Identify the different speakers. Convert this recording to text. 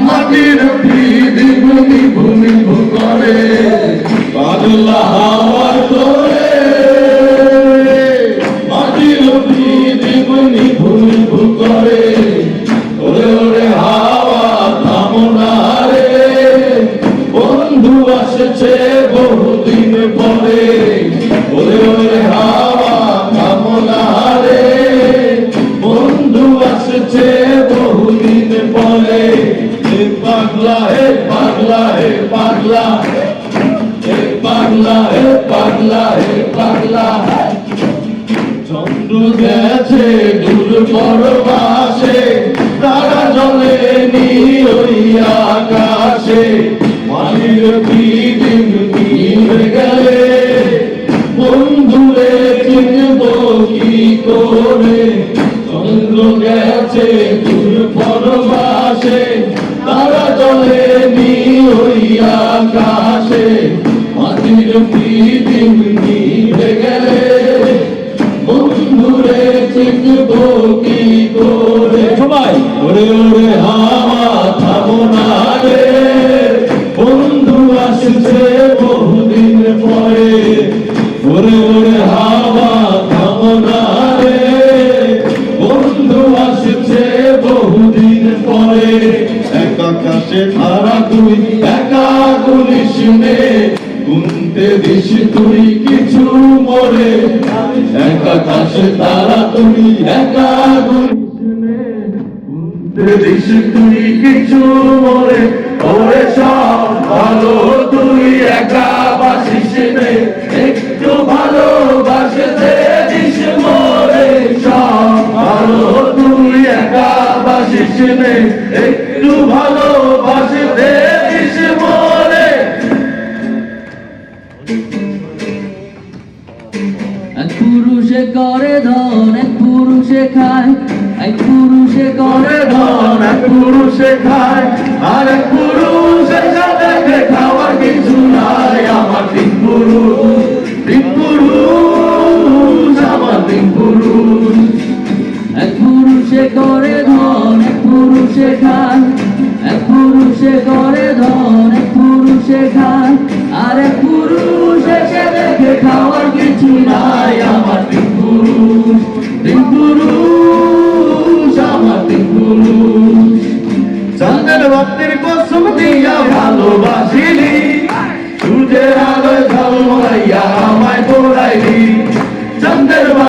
Speaker 1: মাটির ভূমি ভূমি করে পাগলা হাওয়ার তোরে মাটির ভূমি ভূমি করে ওরে ওরে হাওয়া থামো না রে বন্ধু আসছে বহুদিন পরে ওরে ওরে হাওয়া থামো না রে বন্ধু আসছে বহুদিন পরে পাগলা হে পাগলা হে পাগলা হে পাগলা হে পাগলা হে পাগলা চন্দ্র গেছে দূর পরবাসে তারা জ্বলে নি ওই আকাশে মাটির দিন নিভে গেলে বন্ধুরে চিনব কি করে চন্দ্র গেছে দূর পরবাসে তারা জ্বলে নি ওই আকাশে মাটির দিন নিভে গেলে বন্ধুরে চিনব কি করে সবাই ওরে ওরে হাওয়া থামো না রে বন্ধু আসছে বহুদিন পরে ওরে ওরে হাওয়া থামো না রে বন্ধু আসছে বহুদিন পরে এক আকাশে তারা তুই একা গুলিস নে গুনতে দিস তুই কিছু মরে এক আকাশে তারা তুই একা গুলিস নে গুনতে দিস তুই কিছু মরে ওরে সব ভালো তুই একা বাসিস নে একটু ভালোবাসতে দিস মরে সব ভালো তুই একা বাসিস নে একটু ভালোবাসতে দিস মরে
Speaker 2: এক পুরুষে করে ধন এক পুরুষে খায় এক পুরুষে করে ধন
Speaker 1: এক পুরুষে খায় আর এক পুরুষের সাথে খাওয়ার কিছু নাই আমার তিন পুরুষ আমার তিন পুরুষ
Speaker 2: এক পুরুষে করে ধন এক পুরুষে খায় এক পুরুষে করে ধন এক পুরুষে খায় আর এক পুরুষে দেখে খাওয়ার কিছু নাই
Speaker 1: আমার তিন পুরুষ